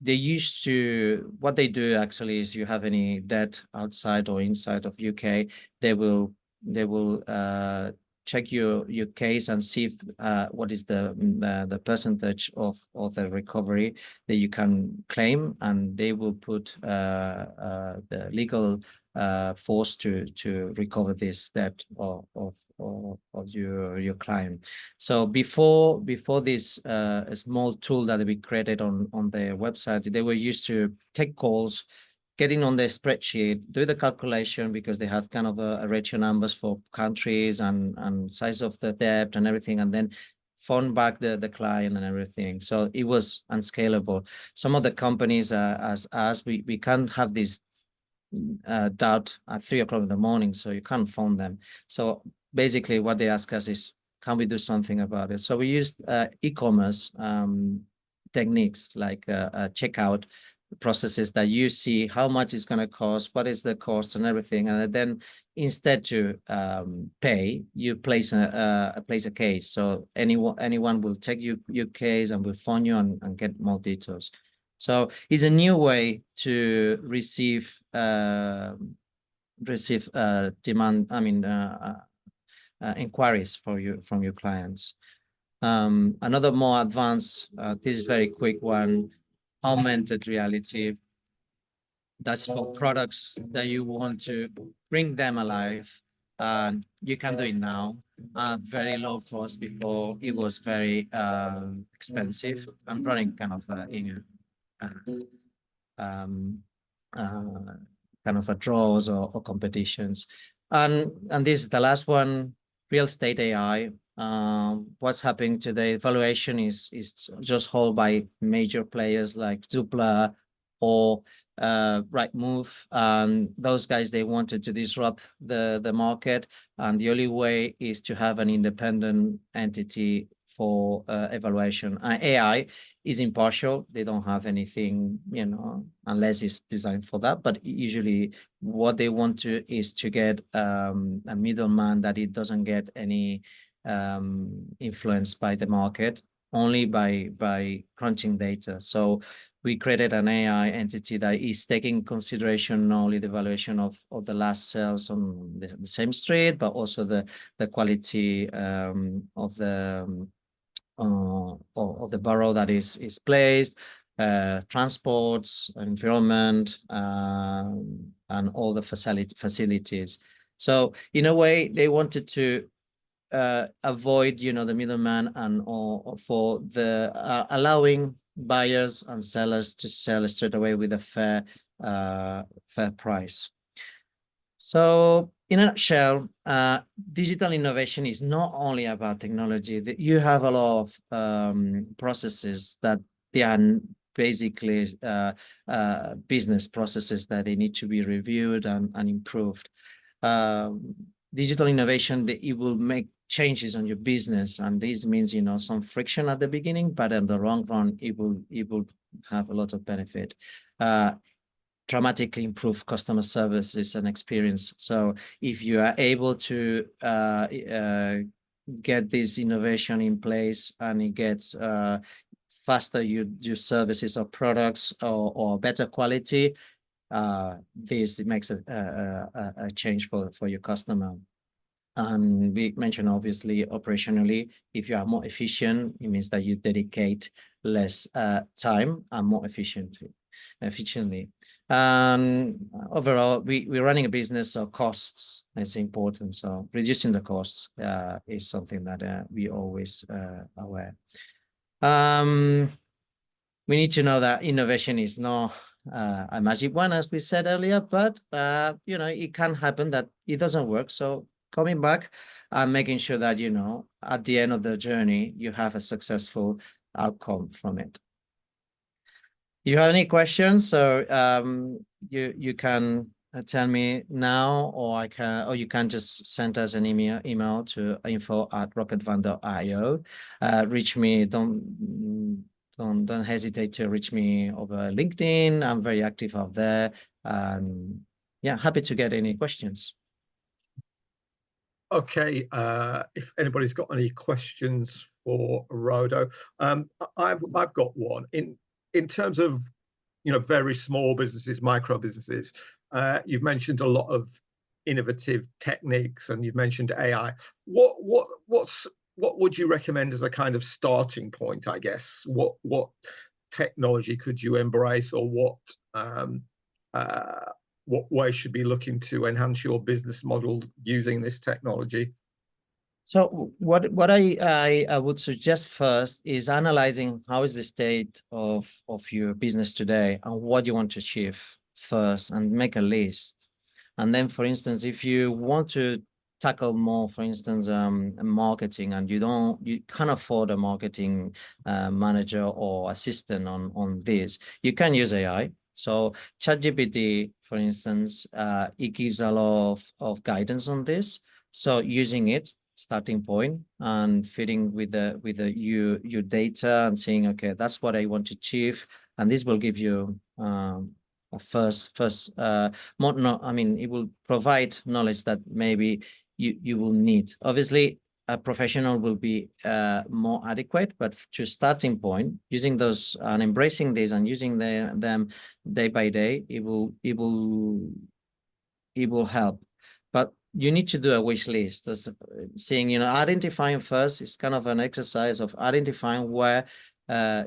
They used to, what they do actually is, you have any debt outside or inside of UK, they will check your case and see if what is the percentage of the recovery that you can claim, and they will put the legal force to recover this debt of your client. So before this small tool that we created on their website, they were used to take calls, getting on their spreadsheet, do the calculation, because they have kind of a ratio numbers for countries and size of the debt and everything, and then phone back the client and everything. So it was unscalable. Some of the companies, as we can't have this doubt at 3 o'clock in the morning, so you can't phone them. So basically what they ask us is, can we do something about it? So we used e-commerce techniques, like checkout processes that you see how much it's going to cost, what is the cost and everything, and then instead to pay, you place a case. So anyone will take your case and will phone you and get more details. So it's a new way to receive demand, inquiries from your clients. Another more advanced, this is very quick one, augmented reality. That's for products that you want to bring them alive. And you can do it now at very low cost. Before it was very expensive. I'm running kind of in kind of a draws or competitions. And this is the last one, real estate AI. What's happening today? Valuation is just held by major players like Zoopla or Rightmove. And those guys, they wanted to disrupt the market. And the only way is to have an independent entity for evaluation. AI is impartial. They don't have anything, unless it's designed for that. But usually what they want to is to get a middleman that it doesn't get any influence by the market, only by crunching data. So we created an AI entity that is taking consideration not only the valuation of the last sales on the same street, but also the quality of the borough that is placed, transports, environment, and all the facilities. So in a way, they wanted to avoid, the middleman, and for the allowing buyers and sellers to sell straight away with a fair price. So in a nutshell, digital innovation is not only about technology. You have a lot of processes that they are basically business processes that they need to be reviewed and improved. Digital innovation, it will make changes on your business, and this means some friction at the beginning, but in the long run it will have a lot of benefit. Dramatically improve customer services and experience. So if you are able to get this innovation in place and it gets faster your services or products or better quality, this makes a change for your customer. And we mentioned, obviously, operationally, if you are more efficient, it means that you dedicate less time and more efficiently. And overall, we're running a business, so costs is important. So reducing the costs is something that we always aware. We need to know that innovation is not a magic one, as we said earlier, but it can happen that it doesn't work. So coming back and making sure that at the end of the journey you have a successful outcome from it. You have any questions? So you can tell me now, or you can just send us an email to info@rocketvan.io. Reach me. Don't hesitate to reach me over LinkedIn. I'm very active out there. Yeah, happy to get any questions. Okay, if anybody's got any questions for Rodo, I've got one. In terms of very small businesses, micro businesses, you've mentioned a lot of innovative techniques, and you've mentioned AI. What would you recommend as a kind of starting point? I guess what technology could you embrace, or what way should be looking to enhance your business model using this technology? So what I would suggest first is analyzing how is the state of your business today and what you want to achieve first, and make a list. And then, for instance, if you want to tackle more, for instance, marketing, and you can't afford a marketing manager or assistant on this, you can use AI. So ChatGPT, for instance, it gives a lot of guidance on this. So using it, starting point, and fitting with your data and saying, okay, that's what I want to achieve, and this will give you a first it will provide knowledge that maybe you will need. Obviously, a professional will be more adequate, but to starting point, using those and embracing this and using them day by day, it will help. But you need to do a wish list. That's saying, identifying first is kind of an exercise of identifying where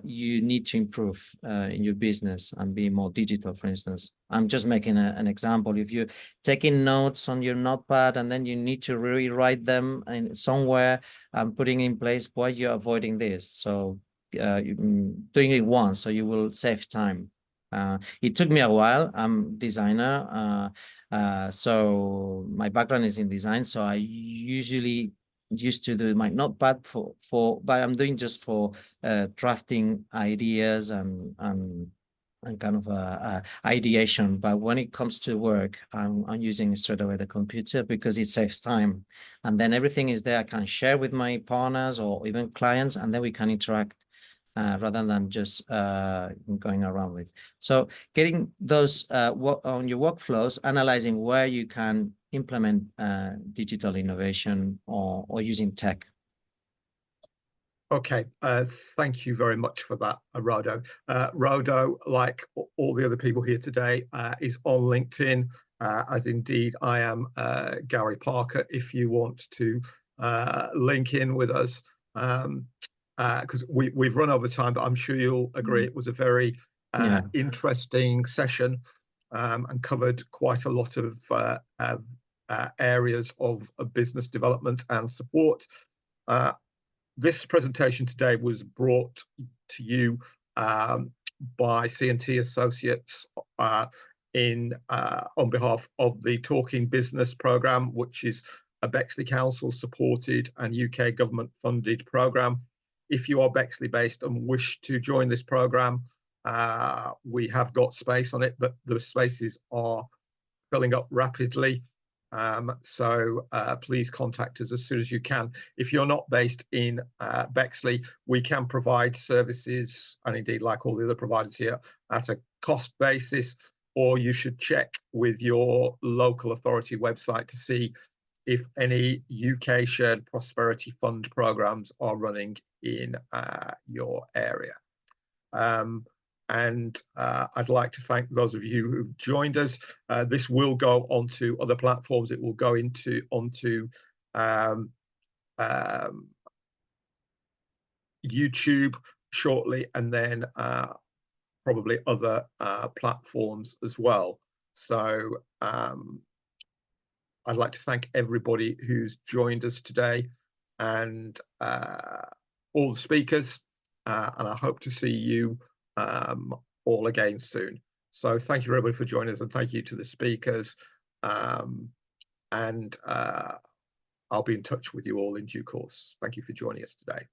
you need to improve in your business and be more digital, for instance. I'm just making an example. If you're taking notes on your notepad and then you need to rewrite them and somewhere and putting in place, why you're avoiding this? So doing it once, so you will save time. It took me a while. I'm designer, so my background is in design. So I usually used to do my notepad but I'm doing just for drafting ideas and kind of ideation. But when it comes to work, I'm using straight away the computer because it saves time, and then everything is there. I can share with my partners or even clients, and then we can interact rather than just going around with. So getting those on your workflows, analyzing where you can implement digital innovation or using tech. Okay, thank you very much for that, Rodo. Rodo, like all the other people here today, is on LinkedIn, as indeed I am Gary Parker, if you want to link in with us. Because we've run over time, but I'm sure you'll agree it was a very interesting session and covered quite a lot of areas of business development and support. This presentation today was brought to you by C&T Associates on behalf of the Talking Business programme, which is a Bexley Council supported and UK government funded programme. If you are Bexley based and wish to join this programme, we have got space on it, but the spaces are filling up rapidly. So please contact us as soon as you can. If you're not based in Bexley, we can provide services, and indeed like all the other providers here, at a cost basis, or you should check with your local authority website to see if any UK Shared Prosperity Fund programs are running in your area. And I'd like to thank those of you who've joined us. This will go onto other platforms. It will go onto YouTube shortly, and then probably other platforms as well. So I'd like to thank everybody who's joined us today, and all the speakers, and I hope to see you all again soon. So thank you everybody for joining us, and thank you to the speakers, and I'll be in touch with you all in due course. Thank you for joining us today.